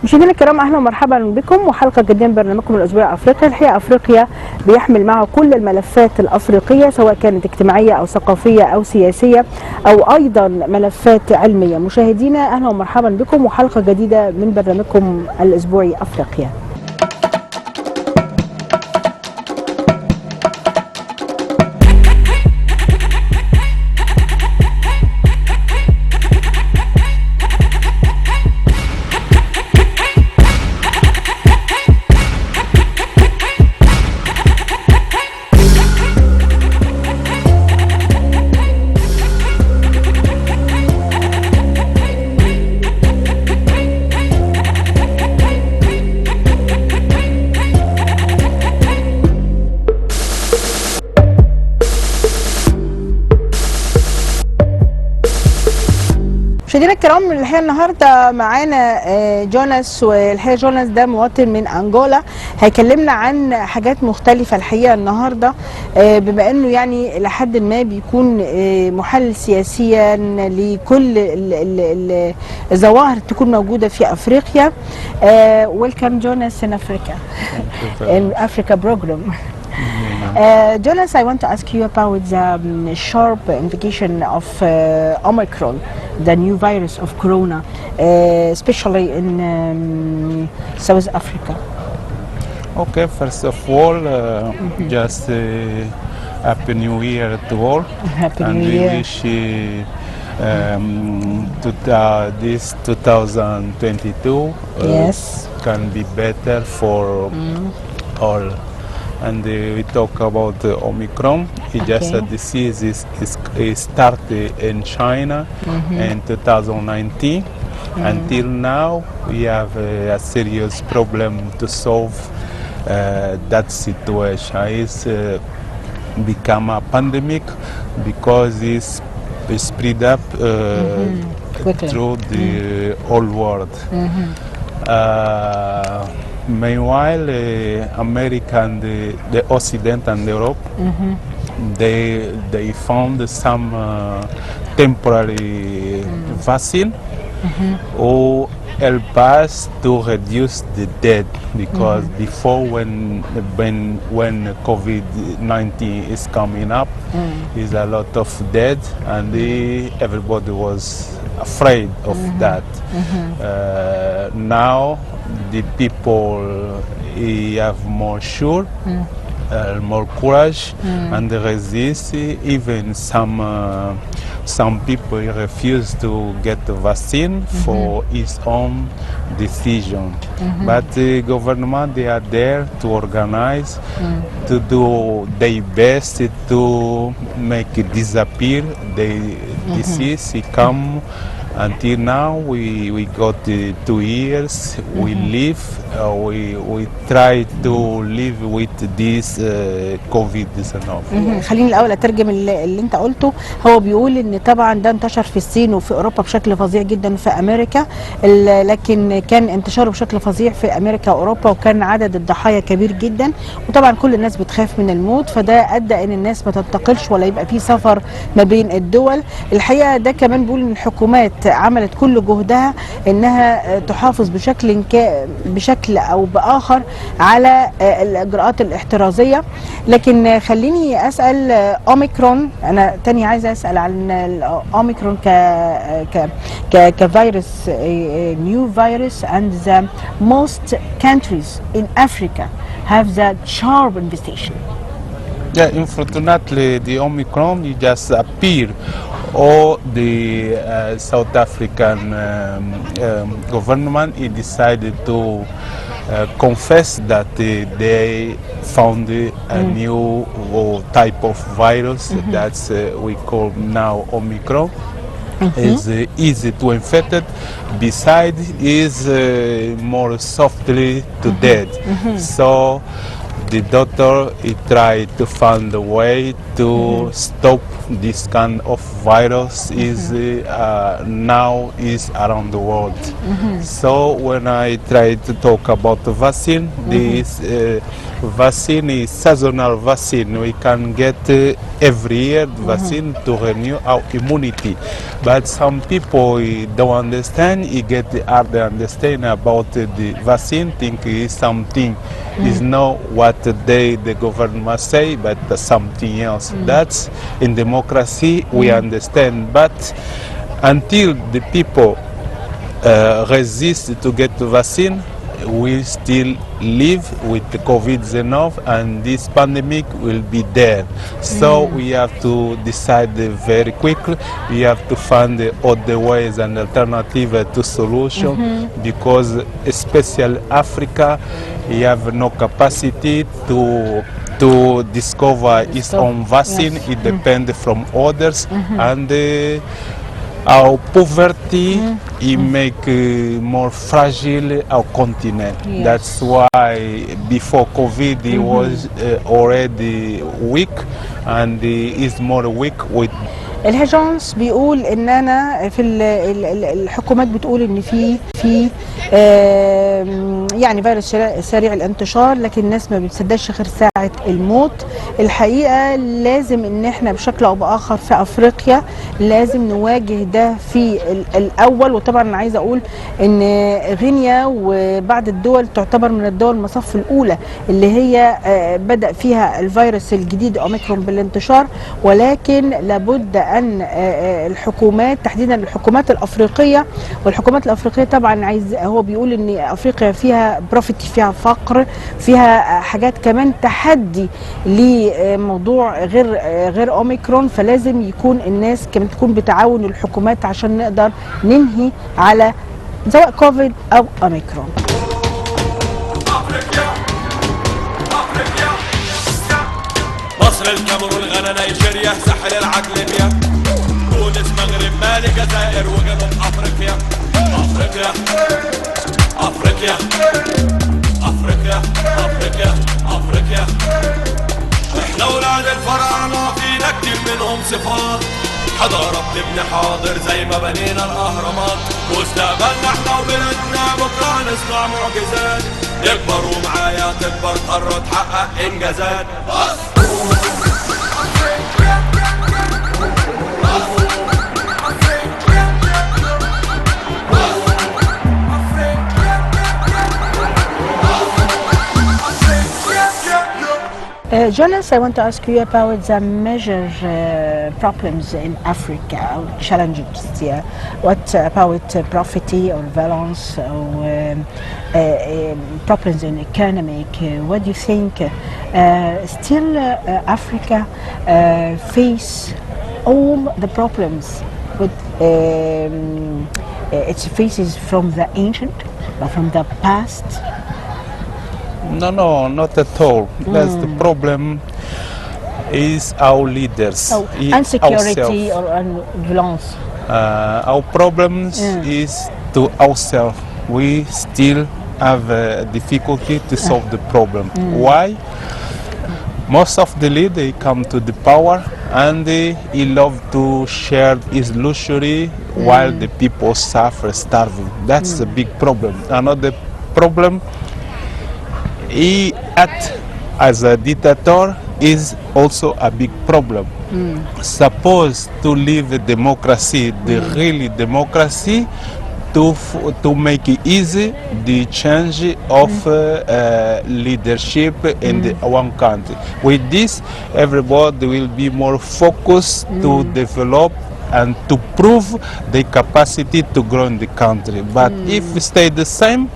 مشاهدينا الكرام، اهلا ومرحبا بكم وحلقه جديده من برنامجكم الاسبوعي افريقيا. الحقيقه افريقيا بيحمل معه كل الملفات الافريقيه سواء كانت اجتماعيه او ثقافيه او سياسيه او ايضا ملفات علميه. مشاهدينا اهلا ومرحبا بكم وحلقه جديده من برنامجكم الاسبوعي افريقيا. مشاهدينا الكرام، الحقيقه النهارده معانا جونس، والحقيقه جونس ده مواطن من انجولا، هيكلمنا عن حاجات مختلفه الحقيقه النهارده، بما انه يعني لحد ما بيكون محلل سياسيا لكل الظواهر تكون موجوده في افريقيا. ويلكم جونس in Africa in Africa program. Jonas, I want to ask you about the sharp indication of Omicron, the new virus of corona, especially in South Africa. Okay, first of all, just Happy New Year to all. Happy and New we Year. wish this 2022 Yes. can be better for all. And we talk about Omicron. It's just a disease is started in China in 2019. Until now, we have a serious problem to solve that situation. It's become a pandemic because it's spread up through the whole world. Meanwhile, America and the Occident and Europe, they found some temporary vaccine who help us to reduce the death, because before when COVID-19 is coming up, is a lot of death, and everybody was afraid of that. Now the people have more sure, more courage, and they resist. Even some people refuse to get the vaccine for his own decision. But the government, they are there to organize, to do their best to make it disappear. The disease come. Until now, we got 2 years. We live. We try to live with this COVID-19. خليني الاول اترجم اللي انت قلته. هو بيقول ان طبعا ده انتشر في الصين وفي اوروبا بشكل فظيع جدا في امريكا، لكن كان انتشاره بشكل فظيع في امريكا واوروبا، وكان عدد الضحايا كبير جدا، وطبعا كل الناس بتخاف من الموت، فده ادى ان الناس ما تنتقلش ولا يبقى في سفر ما بين الدول. الحقيقه ده كمان بيقول ان الحكومات عملت كل جهدها انها تحافظ بشكل او باخر على الاجراءات الاحترازيه. لكن خليني اسال اوميكرون، انا تاني عايزه اسال عن الاوميكرون كفيروس، new virus, and the most countries in Africa have the sharp infestation. Yeah, unfortunately, the Omicron just appeared. Or the South African government decided to confess that they found a new type of virus that we call now Omicron. Is easy to infect it. Besides, is more softly to death. So the doctor he tried to find a way to stop this kind of virus is now is around the world. So when I try to talk about the vaccine, this vaccine is seasonal vaccine. We can get every year the vaccine to renew our immunity. But some people don't understand, you get hard to understand about the vaccine, think it's something is not what the government say, but something else. That's in democracy we understand. But until the people resist to get the vaccine, we still live with the COVID-19 and this pandemic will be there. So we have to decide very quickly. We have to find other ways and alternative to solution because especially Africa, we have no capacity to discover its own vaccine. Yes. It depends from others and our poverty it make more fragile our continent. Yes. That's why before COVID he was already weak and he is more weak with. الهجونس بيقول ان انا في الحكومات بتقول ان في يعني فيروس سريع الانتشار، لكن الناس ما بتصدقش غير ساعة الموت. الحقيقة لازم ان احنا بشكل او باخر في افريقيا لازم نواجه ده في الاول. وطبعا انا عايزة اقول ان غينيا وبعض الدول تعتبر من الدول المصف الاولى اللي هي بدأ فيها الفيروس الجديد اوميكرون بالانتشار، ولكن لابد ان الحكومات تحديدا الحكومات الافريقيه، والحكومات الافريقيه طبعا هو بيقول ان افريقيا فيها بروفيتي، فيها فقر، فيها حاجات كمان تحدي لموضوع غير اوميكرون، فلازم يكون الناس كمان تكون بتعاون الحكومات عشان نقدر ننهي على سواء كوفيد او اوميكرون. مصر، الكاميرون، غانا، نيجيريا، ساحل العاج، ليبيا، تونس، مغرب، مالي، جزائر وجنوب افريقيا. افريقيا افريقيا افريقيا افريقيا افريقيا. احنا ولاد الفراعنه فينا كتير منهم صفات، حضاره بنبني حاضر زي ما بنينا الاهرامات. مستقبلنا احنا وبلادنا بكره نصنع معجزات، يكبر ومعايا تكبر قاره تحقق انجازات. Jonas, I want to ask you about the major problems in Africa, or challenges. Yeah. What about poverty or violence or problems in economic? What do you think? Still, Africa face all the problems with its faces from the ancient, or from the past. No, not at all. That's the problem is our leaders. So, insecurity or violence. Our problems is to ourselves. We still have difficulty to solve the problem. Why? Most of the leaders come to the power and he love to share his luxury while the people suffer starving. That's a big problem. Another problem, he act as a dictator is also a big problem. Suppose to live a democracy, the really democracy, to make it easy the change of leadership in the one country. With this, everybody will be more focused to develop and to prove the capacity to grow in the country. But if we stay the same,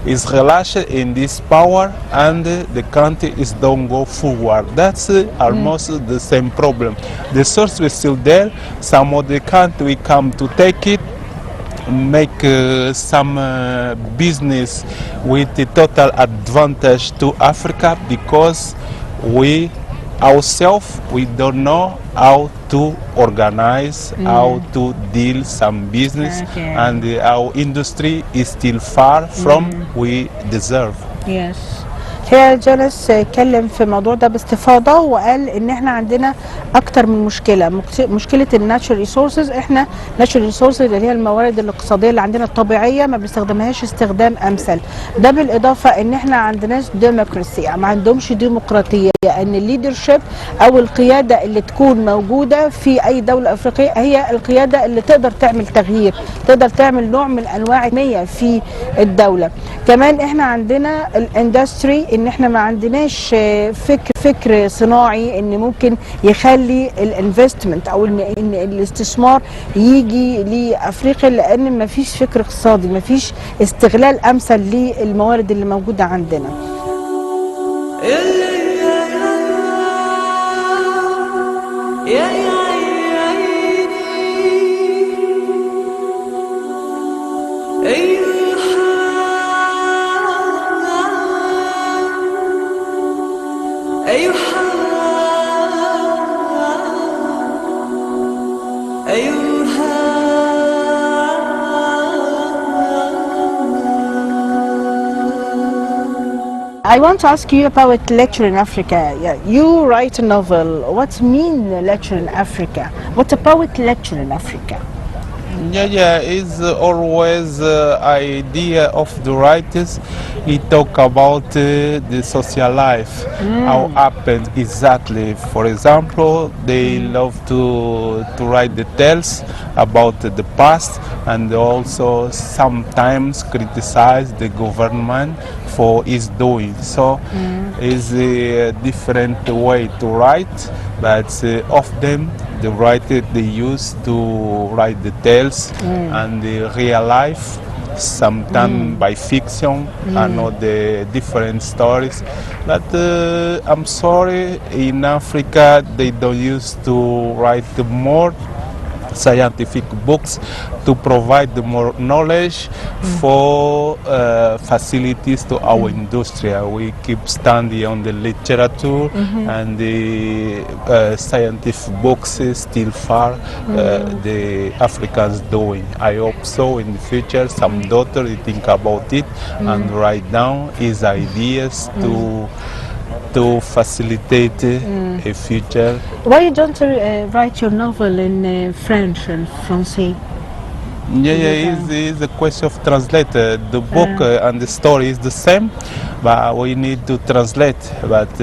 is relaxed in this power and the country is don't go forward. That's almost the same problem. The source is still there. Some of the country come to take it, make some business with the total advantage to Africa because we ourselves we don't know how to organize, how to deal some business, and our industry is still far from we deserve. Yes. هي جونس اتكلم في الموضوع ده باستفاضه وقال ان احنا عندنا اكتر من مشكله، مشكله الناتشورال ريسورسز. احنا ناتشورال ريسورسز اللي هي الموارد الاقتصاديه اللي عندنا الطبيعيه ما بنستخدمهاش استخدام امثل. ده بالاضافه ان احنا عندناش ديمقراسي، ما عندهمش ديمقراطيه، ان الليدرشيب او القياده اللي تكون موجوده في اي دوله افريقيه هي القياده اللي تقدر تعمل تغيير، تقدر تعمل نوع من انواع في الدوله. كمان احنا عندنا الاندستري، ان احنا ما عندناش فكر صناعي ان ممكن يخلي الانفستمنت او ان الاستثمار يجي لافريقيا، لان ما فيش فكر اقتصادي، ما فيش استغلال امثل للموارد اللي موجوده عندنا. I want to ask you about lecture in Africa. Yeah, you write a novel. What mean lecture in Africa? What about lecture in Africa? Yeah, it's always idea of the writers. He talk about the social life, how happened exactly. For example, they love to write the tales about the past, and also sometimes criticize the government for its doing. So it's a different way to write, but of them the writer they use to write the tales and the real life, sometimes by fiction and all the different stories. But I'm sorry, in Africa they don't use to write more scientific books to provide more knowledge for facilities to our industry. We keep standing on the literature and the scientific books is still far the Africans doing. I hope so in the future some daughter think about it and write down his ideas to facilitate a future. Why you don't write your novel in French and Francais? It's a question of translate. The book and the story is the same, but we need to translate. But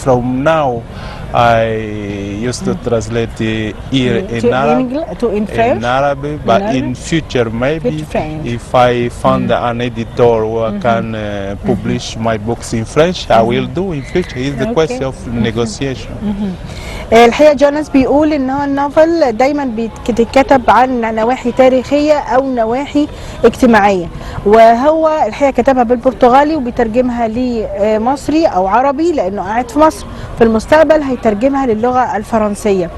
from now, I used to translate here in Arabic, in Arabic, but in future maybe if I found an editor who can publish my books in French, I will do in future. It's the question of negotiation. الحقيقة جونس بيقول ان هو النوفل دايما بيتكتب عن نواحي تاريخية او نواحي اجتماعية، وهو الحقيقة كتبها بالبرتغالي وبيترجمها لمصري او عربي لانه قاعد في مصر. في المستقبل هيترجمها للغة الفرنسية.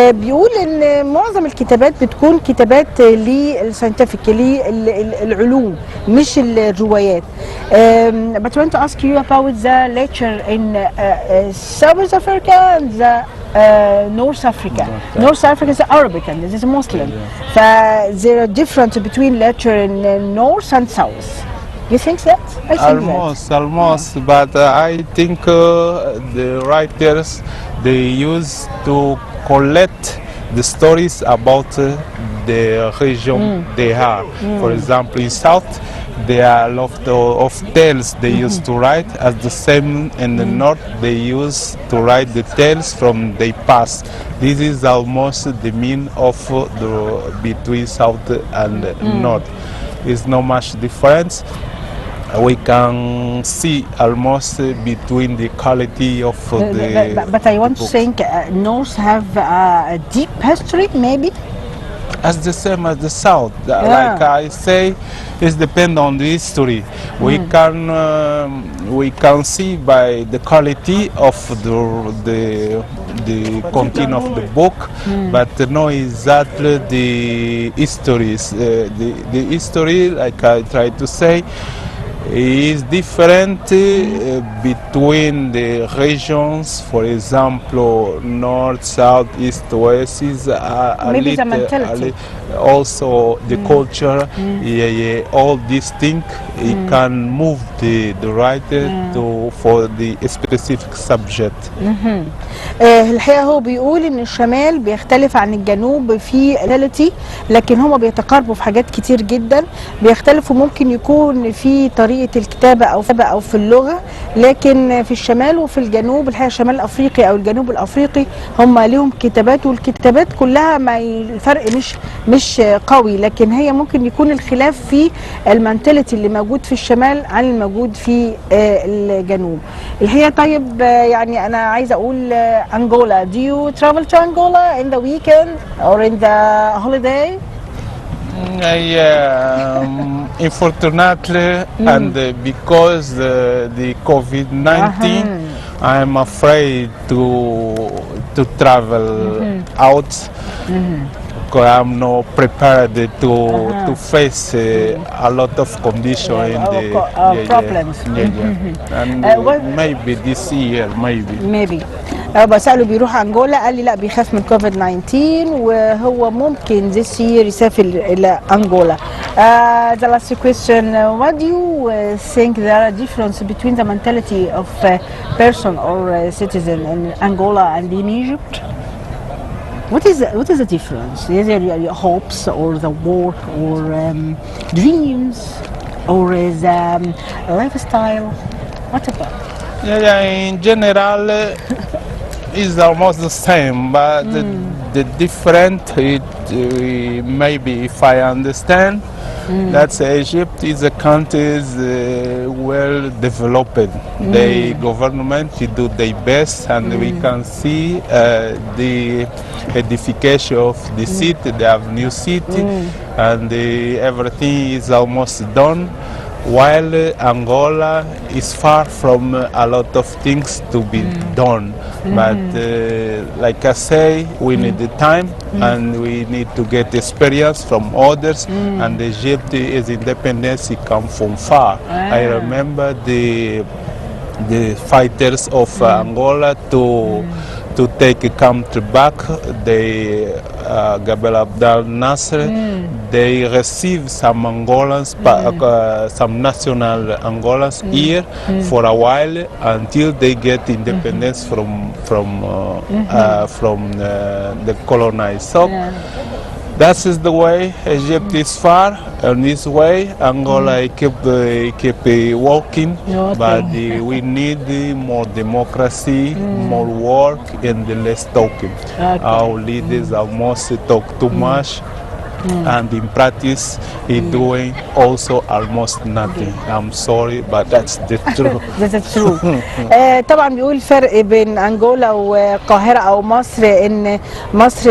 بيقول ان معظم الكتابات بتكون كتابات للساينتفك، للعلوم مش الروايات. But I want to ask you about the lecture in South Africa and the North Africa. North Africa is Arabic and this is Muslim. There are difference between lecture in North and South. You think that? I think almost. But I think the writers they use to collect the stories about the region they are. For example, in South, there are a lot of tales they used to write. As the same in the North, they used to write the tales from their past. This is almost the mean of the between South and North. There's not much difference. We can see almost between the quality of the. But I want to think North have a deep history, maybe. As the same as the South, like I say, it depends on the history. We can see by the quality of the content of the book, but not exactly the histories. The history, like I try to say, is different between the regions. For example, north, south, east, west is Maybe the mentality. Also the culture, all these things it can move the writer to for the specific subject. الحقيقه هو بيقول ان الشمال بيختلف عن الجنوب في الاليتي، لكن هما بيتقاربوا في حاجات كتير جدا. بيختلفوا ممكن يكون في طريقه الكتابه او في اللغه، لكن في الشمال وفي الجنوب الحقيقه الشمال الافريقي او الجنوب الافريقي هما ليهم كتابات، والكتابات كلها ما الفرق مش قوي، لكن هي ممكن يكون الخلاف في المنتاليتي اللي موجود في الشمال عن الموجود في الجنوب. الحقيقه طيب يعني انا عايزه اقول انجولا. Do you travel to Angola in the weekend or in the holiday? Yeah, unfortunately, and because the COVID-19, I'm afraid to travel out. Because I'm not prepared to face a lot of conditions in the problems. And maybe this year, maybe. بسأله بيروح أنجولا، قال لي لا بيخاف من كوفيد 19 وهو ممكن this year يسافر إلى أنجولا. The last question, what do you think there are difference between the mentality of person or citizen in Angola and in Egypt? What is the difference? Is there your hopes or the work or dreams or the lifestyle? What about? Yeah, in general, it's almost the same, but the different, maybe if I understand, that Egypt is a country well developed. The government do their best, and we can see the edification of the city. They have new city, and everything is almost done. While Angola is far from a lot of things to be done. But like I say, we need the time and we need to get experience from others. And Egypt is independence, it come from far. I remember the fighters of Angola to take a country back. They Gabel Abdel Nasser, they receive some Angolans, some national Angolans here for a while until they get independence from the colonized. So that is the way. Egypt is far, and this way Angola keep walking, but we need more democracy, more work, and less talking. Our leaders almost talk too much. And in practice, he's doing also almost nothing. I'm sorry, but that's the truth. That's the truth. طبعا بيقول الفرق بين أنجولا والقاهرة أو مصر إن مصر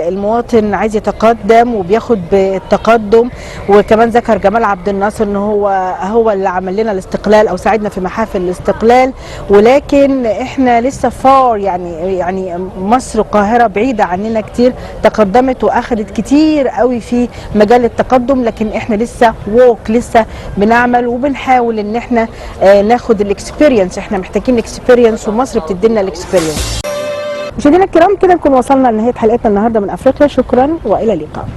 المواطن عايز يتقدم وبياخد بالتقدم، وكمان ذكر جمال عبد الناصر إن هو اللي عمل لنا الاستقلال أو ساعدنا في محافل الاستقلال، ولكن إحنا لسه فار يعني مصر القاهرة بعيدة عننا كتير، تقدمت وأخذت كتير قوي في مجال التقدم، لكن احنا لسه لسه بنعمل وبنحاول ان احنا ناخد الاكسبيرينس. احنا محتاجين الاكسبيرينس ومصر بتدينا الاكسبيرينس. مشاهدينا الكرام كده نكون وصلنا لنهايه حلقتنا النهارده من افريقيا. شكرا والى اللقاء.